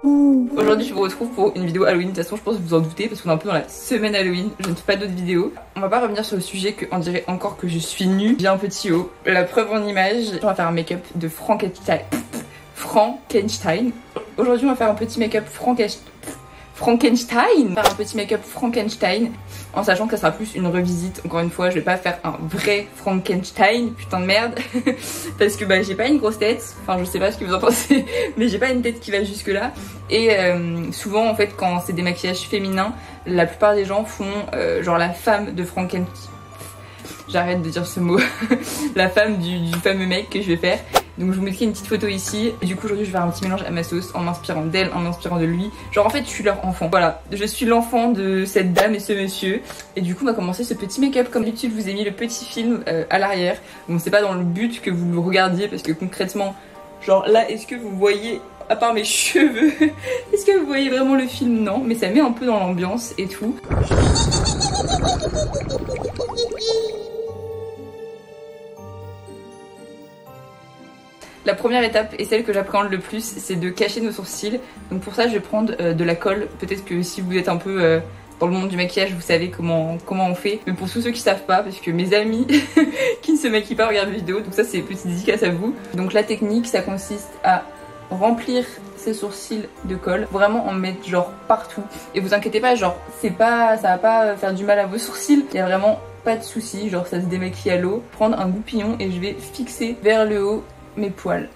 Aujourd'hui je vous retrouve pour une vidéo Halloween. De toute façon je pense que vous en doutez parce qu'on est un peu dans la semaine Halloween. Je ne fais pas d'autres vidéos. On va pas revenir sur le sujet qu'on dirait encore que je suis nue. J'ai un petit haut. La preuve en image. On va faire un make-up de Frankenstein. Aujourd'hui on va faire un petit make-up Frankenstein. Faire un petit make-up Frankenstein. En sachant que ça sera plus une revisite. Encore une fois je vais pas faire un vrai Frankenstein. Putain de merde. Parce que bah j'ai pas une grosse tête. Enfin je sais pas ce que vous en pensez. Mais j'ai pas une tête qui va jusque là. Et souvent en fait quand c'est des maquillages féminins, la plupart des gens font genre la femme de Frankenstein. J'arrête de dire ce mot. La femme du fameux mec que je vais faire. Donc je vous mettrai une petite photo ici. Et du coup aujourd'hui je vais faire un petit mélange à ma sauce en m'inspirant d'elle, en m'inspirant de lui. Genre en fait je suis leur enfant. Voilà, je suis l'enfant de cette dame et ce monsieur. Et du coup on va commencer ce petit make-up. Comme d'habitude je vous ai mis le petit film à l'arrière. Bon c'est pas dans le but que vous le regardiez parce que concrètement, genre là est-ce que vous voyez, à part mes cheveux, est-ce que vous voyez vraiment le film? Non, mais ça met un peu dans l'ambiance et tout. La première étape et celle que j'appréhende le plus, c'est de cacher nos sourcils. Donc pour ça je vais prendre de la colle. Peut-être que si vous êtes un peu dans le monde du maquillage, vous savez comment on fait. Mais pour tous ceux qui savent pas, parce que mes amis qui ne se maquillent pas regardent la vidéo, donc ça c'est petite dédicace à vous. Donc la technique ça consiste à remplir ses sourcils de colle, vraiment en mettre genre partout. Et vous inquiétez pas, genre ça va pas faire du mal à vos sourcils. Il y a vraiment pas de souci, genre ça se démaquille à l'eau. Prendre un goupillon et je vais fixer vers le haut mes poils.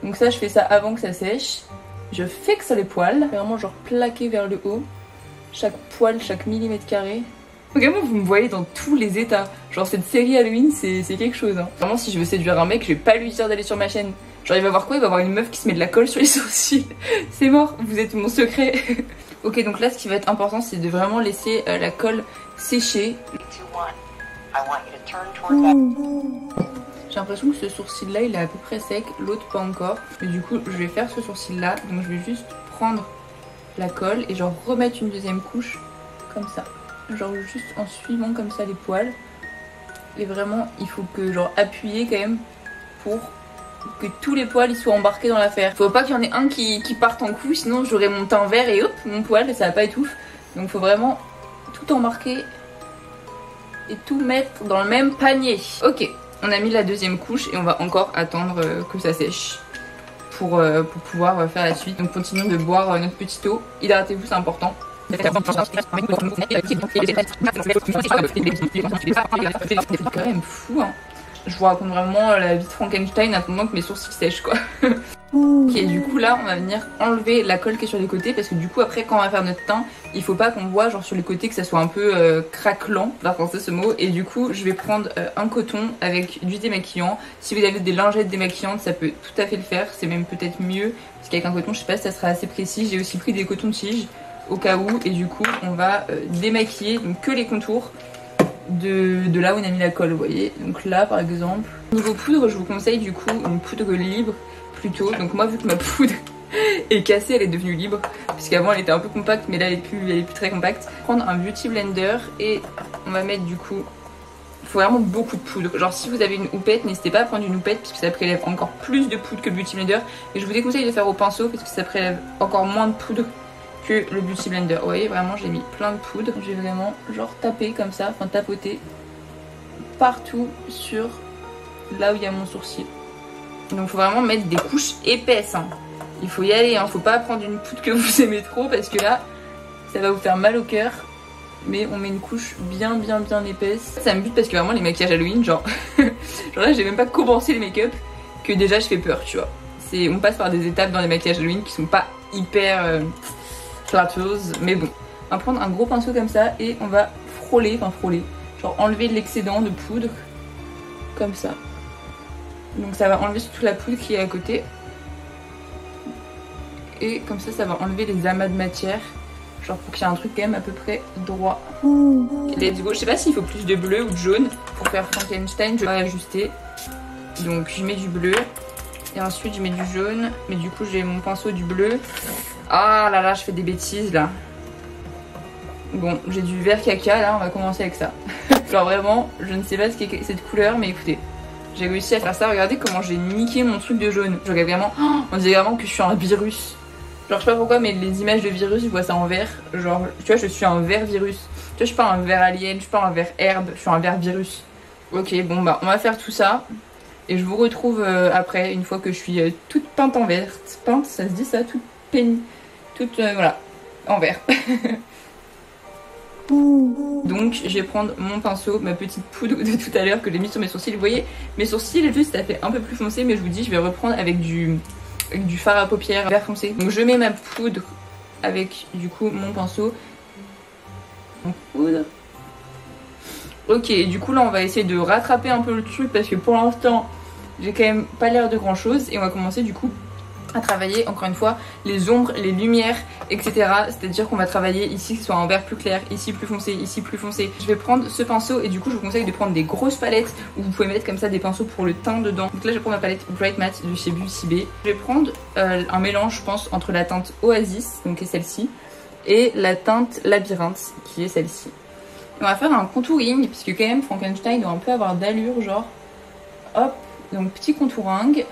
Donc ça je fais ça avant que ça sèche. Je fixe les poils, vraiment genre plaqué vers le haut. Chaque poil, chaque millimètre carré. Vraiment vous me voyez dans tous les états. Genre cette série Halloween c'est quelque chose hein. Vraiment si je veux séduire un mec je vais pas lui dire d'aller sur ma chaîne. Genre il va voir quoi? Il va voir une meuf qui se met de la colle sur les sourcils. C'est mort, vous êtes mon secret. Ok donc là ce qui va être important c'est de vraiment laisser la colle sécher. J'ai l'impression que ce sourcil là il est à peu près sec, l'autre pas encore. Et du coup je vais faire ce sourcil là. Donc je vais juste prendre la colle et genre remettre une deuxième couche comme ça. Genre juste en suivant comme ça les poils. Et vraiment il faut que genre appuyer quand même pour que tous les poils ils soient embarqués dans l'affaire. Faut pas qu'il y en ait un qui parte en couille, sinon j'aurai mon teint vert et hop mon poil et ça va pas être ouf. Donc faut vraiment tout embarquer et tout mettre dans le même panier. Ok. On a mis la deuxième couche et on va encore attendre que ça sèche pour pouvoir faire la suite. Donc continuons de boire notre petit eau. Hydratez-vous, c'est important. C'est quand même fou hein. Je vous raconte vraiment la vie de Frankenstein attendant que mes sourcils sèchent quoi. Ok du coup là on va venir enlever la colle qui est sur les côtés parce que du coup après quand on va faire notre teint il faut pas qu'on voit genre sur les côtés que ça soit un peu craquelant, pas penser ce mot. Et du coup je vais prendre un coton avec du démaquillant. Si vous avez des lingettes démaquillantes ça peut tout à fait le faire, c'est même peut-être mieux parce qu'avec un coton je sais pas si ça sera assez précis. J'ai aussi pris des cotons-tiges au cas où et du coup on va démaquiller donc que les contours de là où on a mis la colle, vous voyez. Donc là par exemple. Niveau poudre je vous conseille du coup une poudre libre plutôt. Donc moi vu que ma poudre est cassée elle est devenue libre puisqu'avant elle était un peu compacte mais là elle est plus très compacte. Prendre un beauty blender et on va mettre du coup, il faut vraiment beaucoup de poudre. Genre si vous avez une houppette n'hésitez pas à prendre une houppette puisque ça prélève encore plus de poudre que le beauty blender. Et je vous déconseille de faire au pinceau parce que ça prélève encore moins de poudre que le beauty blender. Vous voyez vraiment j'ai mis plein de poudre. Je vais vraiment genre taper comme ça, enfin tapoter partout sur là où il y a mon sourcil. Donc faut vraiment mettre des couches épaisses hein. Il faut y aller hein. Faut pas prendre une poudre que vous aimez trop parce que là ça va vous faire mal au cœur. Mais on met une couche bien épaisse. Ça me bute parce que vraiment les maquillages Halloween genre genre là j'ai même pas commencé les make-up que déjà je fais peur tu vois. On passe par des étapes dans les maquillages Halloween qui sont pas hyper flatteuses. Mais bon, on va prendre un gros pinceau comme ça et on va frôler, genre enlever l'excédent de poudre comme ça. Donc ça va enlever surtout la poudre qui est à côté. Et comme ça va enlever les amas de matière. Genre pour qu'il y ait un truc quand même à peu près droit. Let's go. Je sais pas s'il faut plus de bleu ou de jaune pour faire Frankenstein. Je vais ajuster. Donc je mets du bleu. Et ensuite je mets du jaune. Mais du coup j'ai mon pinceau du bleu. Ah là là je fais des bêtises là. Bon j'ai du vert caca là, on va commencer avec ça. Genre vraiment je ne sais pas ce qu'est cette couleur mais écoutez. J'ai réussi à faire ça, regardez comment j'ai niqué mon truc de jaune. Je regarde vraiment, on dirait vraiment que je suis un virus. Genre je sais pas pourquoi mais les images de virus je vois ça en vert. Genre tu vois je suis un vert virus. Tu vois je suis pas un vert alien, je suis pas un vert herbe, je suis un vert virus. Ok bon bah on va faire tout ça. Et je vous retrouve après une fois que je suis toute peinte en verte. Peinte ça se dit ça, toute peigne. Toute voilà, en vert. Donc je vais prendre mon pinceau, ma petite poudre de tout à l'heure que j'ai mis sur mes sourcils. Vous voyez mes sourcils juste ça fait un peu plus foncé mais je vous dis je vais reprendre avec du fard à paupières vert foncé. Donc je mets ma poudre avec du coup mon pinceau. Mon poudre. Ok du coup là on va essayer de rattraper un peu le truc parce que pour l'instant j'ai quand même pas l'air de grand chose. Et on va commencer du coup à travailler encore une fois les ombres, les lumières, etc. C'est à dire qu'on va travailler ici que ce soit un vert plus clair, ici plus foncé, ici plus foncé. Je vais prendre ce pinceau et du coup je vous conseille de prendre des grosses palettes où vous pouvez mettre comme ça des pinceaux pour le teint dedans. Donc là je vais prendre ma palette Bright Matte de chez Beauty Bay. Je vais prendre un mélange je pense entre la teinte Oasis, donc qui est celle-ci, et la teinte Labyrinthe qui est celle-ci. On va faire un contouring puisque quand même Frankenstein doit un peu avoir d'allure genre. Hop, donc petit contouring.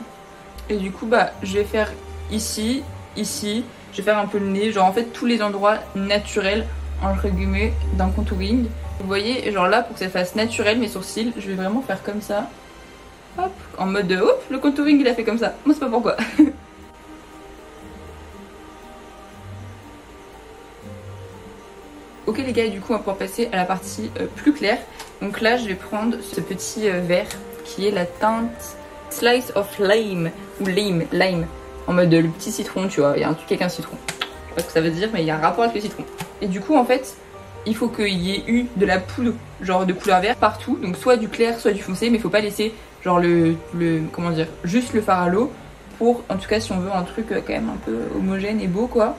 Et du coup bah je vais faire ici, ici, je vais faire un peu le nez, genre en fait tous les endroits naturels entre guillemets d'un contouring. Vous voyez genre là pour que ça fasse naturel mes sourcils, je vais vraiment faire comme ça. Hop, en mode de hop, le contouring il a fait comme ça, moi c'est pas pourquoi. Ok les gars, du coup on va pouvoir passer à la partie plus claire. Donc là je vais prendre ce petit verre qui est la teinte Slice of Lime ou lime en mode le petit citron, tu vois, il y a un truc avec un citron. Je sais pas ce que ça veut dire mais il y a un rapport avec le citron. Et du coup en fait il faut qu'il y ait eu de la poudre genre de couleur verte partout, donc soit du clair soit du foncé, mais il faut pas laisser genre le comment dire, juste le fard à l'eau pour, en tout cas si on veut un truc quand même un peu homogène et beau quoi.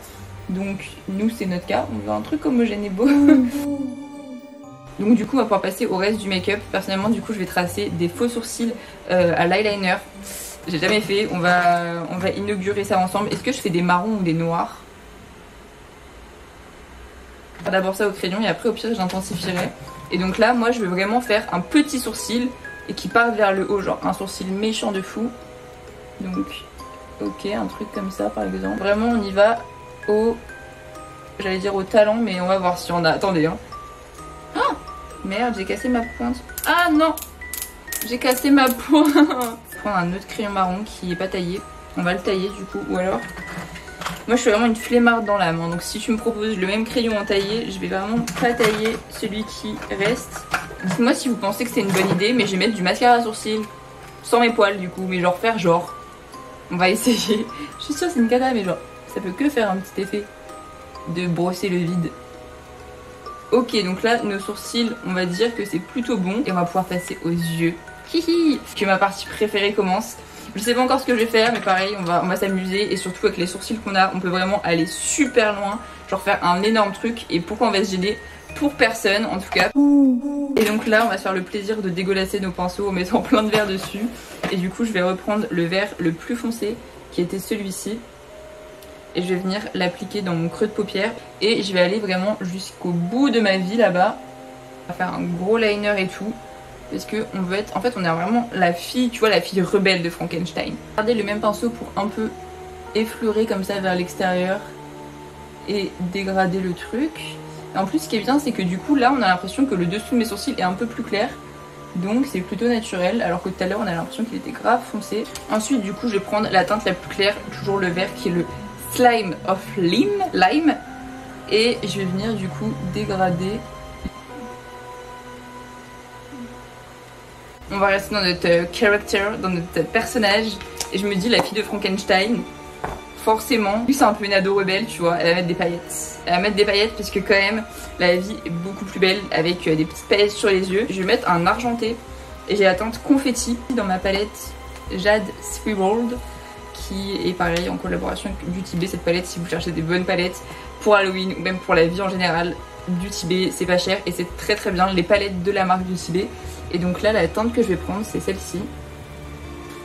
Donc nous c'est notre cas, on veut un truc homogène et beau. Donc du coup on va pouvoir passer au reste du make-up. Personnellement du coup je vais tracer des faux sourcils à l'eyeliner. J'ai jamais fait, on va inaugurer ça ensemble. Est-ce que je fais des marrons ou des noirs? D'abord ça au crayon et après au pire j'intensifierai. Et donc là moi je vais vraiment faire un petit sourcil et qui part vers le haut, genre un sourcil méchant de fou. Donc ok, un truc comme ça par exemple. Vraiment on y va au, j'allais dire au talon mais on va voir si on a, attendez hein. Oh merde, j'ai cassé ma pointe. Ah non, j'ai cassé ma pointe. Je vais prendre un autre crayon marron qui n'est pas taillé. On va le tailler du coup. Ou alors, moi je suis vraiment une flemmarde dans l'âme hein. Donc si tu me proposes le même crayon en taillé, je vais vraiment pas tailler celui qui reste. Dites-moi si vous pensez que c'est une bonne idée. Mais je vais mettre du mascara à sourcils sans mes poils du coup. Mais genre faire genre. On va essayer. Je suis sûre que c'est une cata mais genre ça peut que faire un petit effet de brosser le vide. Ok, donc là, nos sourcils, on va dire que c'est plutôt bon. Et on va pouvoir passer aux yeux. Hihi, que ma partie préférée commence. Je sais pas encore ce que je vais faire, mais pareil, on va s'amuser. Et surtout, avec les sourcils qu'on a, on peut vraiment aller super loin. Genre faire un énorme truc. Et pourquoi on va se gêner? Pour personne, en tout cas. Et donc là, on va se faire le plaisir de dégueulasser nos pinceaux en mettant plein de verre dessus. Et du coup, je vais reprendre le vert le plus foncé, qui était celui-ci. Et je vais venir l'appliquer dans mon creux de paupière et je vais aller vraiment jusqu'au bout de ma vie là-bas. On va faire un gros liner et tout parce que on veut être, en fait on est vraiment la fille, tu vois, la fille rebelle de Frankenstein. Regardez le même pinceau pour un peu effleurer comme ça vers l'extérieur et dégrader le truc. Et en plus ce qui est bien c'est que du coup là on a l'impression que le dessous de mes sourcils est un peu plus clair. Donc c'est plutôt naturel, alors que tout à l'heure on a l'impression qu'il était grave foncé. Ensuite du coup je vais prendre la teinte la plus claire, toujours le vert qui est le Slime of Lime, et je vais venir du coup dégrader. On va rester dans notre character, dans notre personnage, et je me dis la fille de Frankenstein, forcément, lui c'est un peu une ado rebelle tu vois, elle va mettre des paillettes. Elle va mettre des paillettes parce que quand même la vie est beaucoup plus belle avec des petites paillettes sur les yeux. Je vais mettre un argenté et j'ai la teinte confetti dans ma palette Jade Swirled, qui est pareil en collaboration avec Beauty Bay. Cette palette, si vous cherchez des bonnes palettes pour Halloween ou même pour la vie en général, Beauty Bay c'est pas cher et c'est très très bien, les palettes de la marque Beauty Bay. Et donc là la teinte que je vais prendre c'est celle-ci.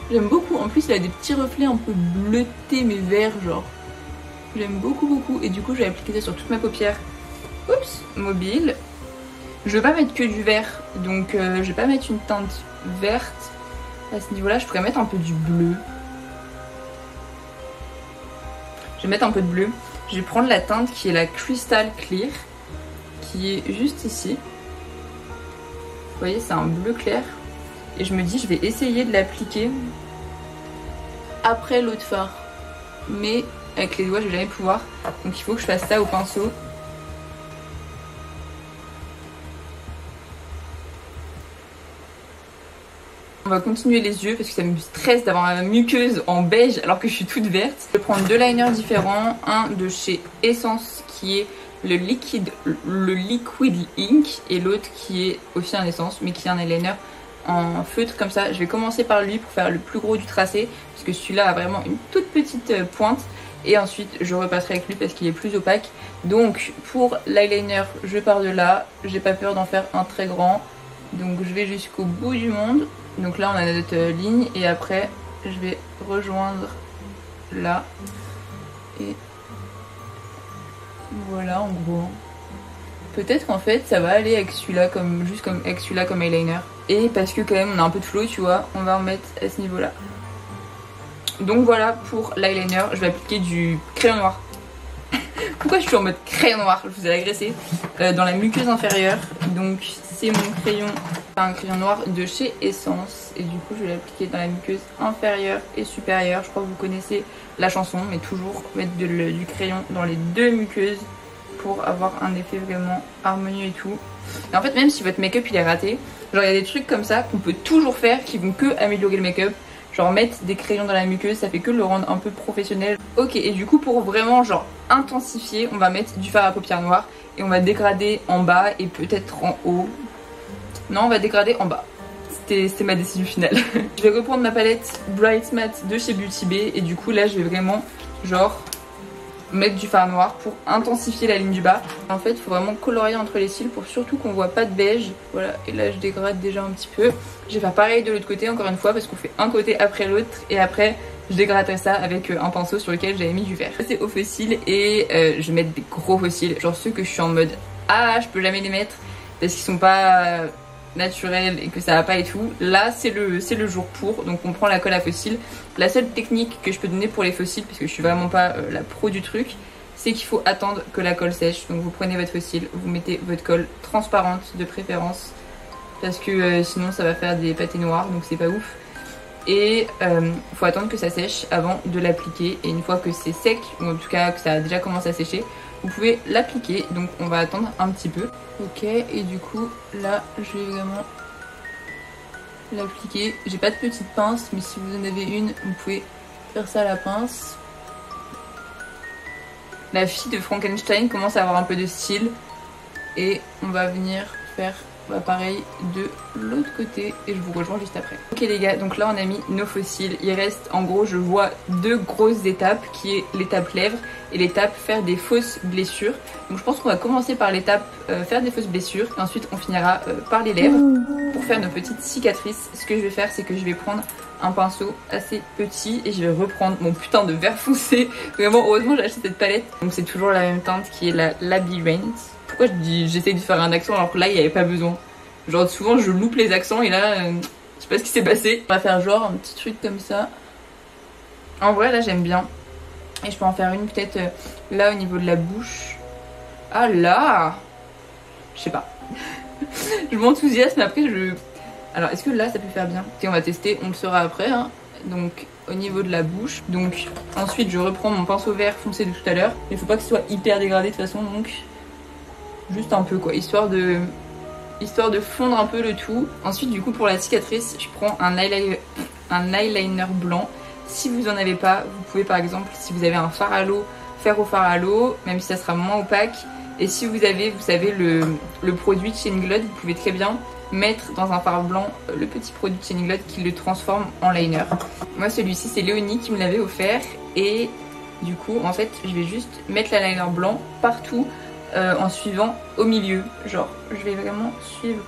J'aime beaucoup, en plus elle a des petits reflets un peu bleutés mais verts genre. J'aime beaucoup et du coup je vais appliquer ça sur toute ma paupière. Oups, mobile. Je vais pas mettre que du vert, donc je vais pas mettre une teinte verte. À ce niveau là je pourrais mettre un peu du bleu. Je vais mettre un peu de bleu. Je vais prendre la teinte qui est la Crystal Clear, qui est juste ici. Vous voyez, c'est un bleu clair. Et je me dis, je vais essayer de l'appliquer après l'eau de fard. Mais avec les doigts, je vais jamais pouvoir. Donc il faut que je fasse ça au pinceau. On va continuer les yeux parce que ça me stresse d'avoir ma muqueuse en beige alors que je suis toute verte. Je vais prendre 2 liners différents. Un de chez Essence qui est le Liquid Ink et l'autre qui est aussi un Essence mais qui est un eyeliner en feutre comme ça. Je vais commencer par lui pour faire le plus gros du tracé parce que celui-là a vraiment une toute petite pointe. Et ensuite je repasserai avec lui parce qu'il est plus opaque. Donc pour l'eyeliner je pars de là. J'ai pas peur d'en faire un très grand. Donc je vais jusqu'au bout du monde. Donc là on a notre ligne et après je vais rejoindre là. Et voilà en gros. Peut-être qu'en fait ça va aller avec celui-là comme juste comme avec celui-là comme eyeliner. Et parce que quand même on a un peu de flow tu vois, on va en mettre à ce niveau là. Donc voilà pour l'eyeliner, je vais appliquer du crayon noir. Pourquoi je suis en mode crayon noir? Je vous ai agressé dans la muqueuse inférieure. Donc c'est mon crayon, un crayon noir de chez Essence. Et du coup je vais l'appliquer dans la muqueuse inférieure et supérieure. Je crois que vous connaissez la chanson, mais toujours mettre du crayon dans les deux muqueuses pour avoir un effet vraiment harmonieux et tout. Et en fait même si votre make-up il est raté, genre il y a des trucs comme ça qu'on peut toujours faire qui vont que améliorer le make-up. Genre mettre des crayons dans la muqueuse, ça fait que le rendre un peu professionnel. Ok, et du coup pour vraiment genre intensifier, on va mettre du fard à paupières noires et on va dégrader en bas et peut-être en haut. Non, on va dégrader en bas. C'était ma décision finale. Je vais reprendre ma palette Bright Matte de chez Beauty Bay et du coup là je vais vraiment genre mettre du fard noir pour intensifier la ligne du bas. En fait il faut vraiment colorier entre les cils pour surtout qu'on voit pas de beige. Voilà, et là je dégrade déjà un petit peu. Je vais faire pareil de l'autre côté encore une fois parce qu'on fait un côté après l'autre et après je dégraderai ça avec un pinceau sur lequel j'avais mis du vert. C'est aux faux cils et je vais mettre des gros faux cils, genre ceux que je suis en mode ah je peux jamais les mettre parce qu'ils sont pas naturels et que ça va pas et tout. Là c'est le jour pour, donc on prend la colle à faux cils. La seule technique que je peux donner pour les faux cils, parce que je suis vraiment pas la pro du truc, c'est qu'il faut attendre que la colle sèche. Donc vous prenez votre faux cils, vous mettez votre colle transparente de préférence parce que sinon ça va faire des pâtés noirs donc c'est pas ouf. Et faut attendre que ça sèche avant de l'appliquer et une fois que c'est sec, ou en tout cas que ça a déjà commencé à sécher, vous pouvez l'appliquer. Donc on va attendre un petit peu. Ok, et du coup là je vais vraiment l'appliquer. J'ai pas de petite pince mais si vous en avez une vous pouvez faire ça à la pince. La fille de Frankenstein commence à avoir un peu de style et on va venir faire pareil de l'autre côté et je vous rejoins juste après. Ok les gars, donc là on a mis nos faux cils. Il reste en gros je vois deux grosses étapes qui est l'étape lèvres et l'étape faire des fausses blessures. Donc je pense qu'on va commencer par l'étape faire des fausses blessures et ensuite on finira par les lèvres. Pour faire nos petites cicatrices, ce que je vais faire c'est que je vais prendre un pinceau assez petit et je vais reprendre mon putain de vert foncé. Vraiment heureusement j'ai acheté cette palette. Donc c'est toujours la même teinte qui est la Labyrinth. Pourquoi j'essaie de faire un accent alors que là il n'y avait pas besoin. Genre souvent je loupe les accents et là je sais pas ce qui s'est passé. On va faire genre un petit truc comme ça. En vrai là j'aime bien. Et je peux en faire une peut-être là au niveau de la bouche. Ah là, je sais pas. Je m'enthousiasme après je... Alors est-ce que là ça peut faire bien? Et on va tester, on le saura après hein. Donc au niveau de la bouche. Donc ensuite je reprends mon pinceau vert foncé de tout à l'heure. Il faut pas que ce soit hyper dégradé de toute façon donc... Juste un peu quoi, histoire de fondre un peu le tout. Ensuite du coup pour la cicatrice je prends un eyeliner blanc. Si vous en avez pas, vous pouvez par exemple si vous avez un fard à l'eau, faire au fard à l'eau, même si ça sera moins opaque. Et si vous avez, vous savez, le produit de chez Inglot, vous pouvez très bien mettre dans un fard blanc le petit produit de chez Inglot qui le transforme en liner. Moi celui-ci c'est Léonie qui me l'avait offert et du coup en fait je vais juste mettre l'eyeliner blanc partout. En suivant au milieu, genre je vais vraiment suivre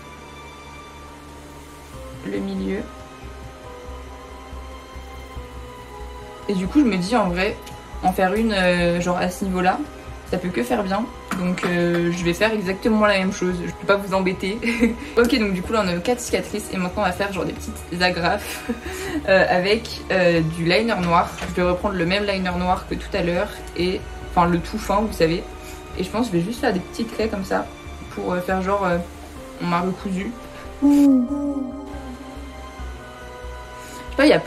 le milieu et du coup je me dis en vrai en faire une genre à ce niveau là ça peut que faire bien. Donc je vais faire exactement la même chose, je peux pas vous embêter. Ok, donc du coup là on a 4 cicatrices et maintenant on va faire genre des petites agrafes avec du liner noir. Je vais reprendre le même liner noir que tout à l'heure et enfin le tout fin vous savez. Et je pense que je vais juste faire des petites craies comme ça pour faire genre on m'a recousu. Je sais pas, il y a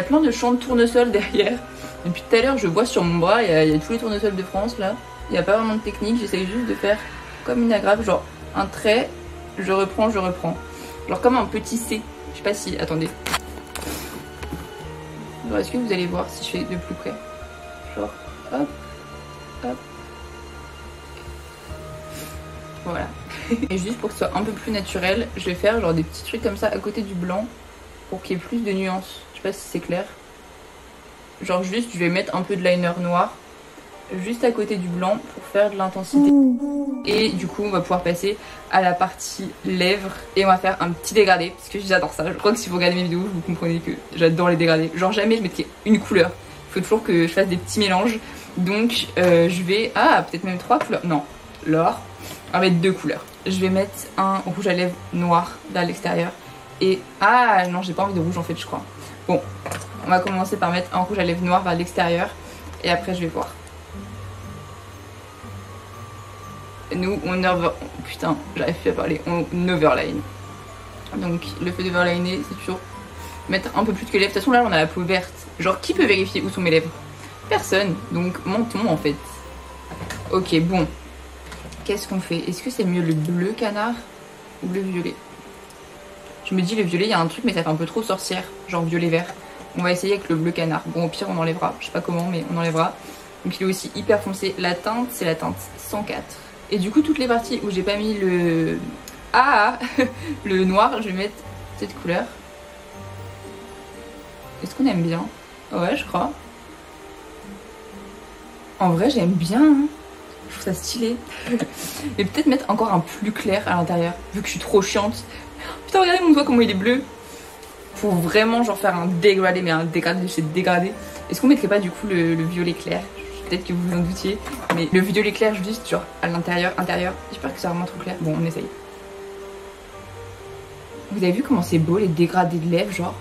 plein de champs de tournesol derrière. Depuis tout à l'heure je vois sur mon bras, il y a tous les tournesols de France là. Il n'y a pas vraiment de technique, j'essaye juste de faire comme une agrafe, genre un trait, je reprends. Genre comme un petit C. Je sais pas si... Attendez. Genre est-ce que vous allez voir si je fais de plus près? Genre hop, hop. Voilà. Et juste pour que ce soit un peu plus naturel, je vais faire genre des petits trucs comme ça à côté du blanc pour qu'il y ait plus de nuances. Je sais pas si c'est clair. Genre juste je vais mettre un peu de liner noir juste à côté du blanc pour faire de l'intensité. Et du coup on va pouvoir passer à la partie lèvres et on va faire un petit dégradé parce que j'adore ça. Je crois que si vous regardez mes vidéos vous comprenez que j'adore les dégradés. Genre jamais je mettrai une couleur, il faut toujours que je fasse des petits mélanges. Donc je vais... Ah peut-être même 3 couleurs, non, l'or. On va mettre 2 couleurs. Je vais mettre un rouge à lèvres noir vers l'extérieur et... Ah non j'ai pas envie de rouge en fait je crois. Bon on va commencer par mettre un rouge à lèvres noir vers l'extérieur et après je vais voir. Nous on putain j'arrive plus à parler, on overline. Donc le fait d'overliner c'est toujours mettre un peu plus que les lèvres. De toute façon là on a la peau verte. Genre qui peut vérifier où sont mes lèvres? Personne. Donc mentons en fait. Ok bon. Qu'est-ce qu'on fait? Est-ce que c'est mieux le bleu canard ou le violet? Je me dis le violet il y a un truc mais ça fait un peu trop sorcière. Genre violet vert. On va essayer avec le bleu canard. Bon au pire on enlèvera. Je sais pas comment mais on enlèvera. Donc il est aussi hyper foncé. La teinte c'est la teinte 104. Et du coup toutes les parties où j'ai pas mis le... Ah le noir, je vais mettre cette couleur. Est-ce qu'on aime bien? Ouais je crois. En vrai j'aime bien hein. Je trouve ça stylé. Et peut-être mettre encore un plus clair à l'intérieur. Vu que je suis trop chiante. Putain regardez mon doigt comment il est bleu. Pour vraiment genre faire un dégradé. Mais un dégradé de chez dégradé. Est-ce qu'on mettrait pas du coup le violet clair? Peut-être que vous vous en doutiez, mais le violet clair juste genre à l'intérieur, intérieur. J'espère que c'est vraiment trop clair. Bon, on essaye. Vous avez vu comment c'est beau les dégradés de lèvres, genre?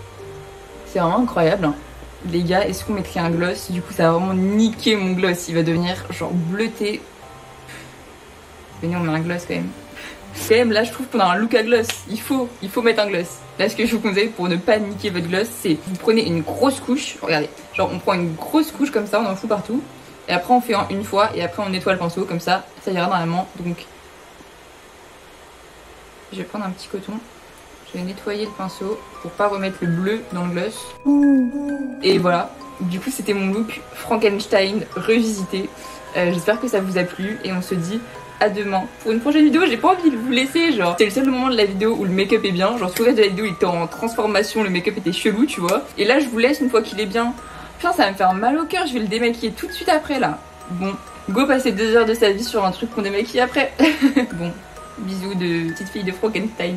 C'est vraiment incroyable. Hein. Les gars, est-ce qu'on mettrait un gloss? Du coup, ça va vraiment niquer mon gloss. Il va devenir genre bleuté. Venez, on met un gloss quand même. Quand même, là, je trouve qu'on a un look à gloss. Il faut mettre un gloss. Là, ce que je vous conseille pour ne pas niquer votre gloss, c'est vous prenez une grosse couche. Regardez, genre on prend une grosse couche comme ça, on en fout partout. Et après on fait une fois et après on nettoie le pinceau comme ça ira normalement. Donc je vais prendre un petit coton, je vais nettoyer le pinceau pour pas remettre le bleu dans le gloss. Et voilà, du coup c'était mon look Frankenstein revisité. J'espère que ça vous a plu et on se dit à demain pour une prochaine vidéo. J'ai pas envie de vous laisser, genre c'est le seul moment de la vidéo où le make-up est bien. Genre tout le reste de la vidéo il était en transformation, le make-up était chelou tu vois. Et là je vous laisse une fois qu'il est bien. Putain ça va me faire mal au cœur, je vais le démaquiller tout de suite après là. Bon, go passer 2 heures de sa vie sur un truc qu'on démaquille après. Bon, bisous de petite fille de Frankenstein.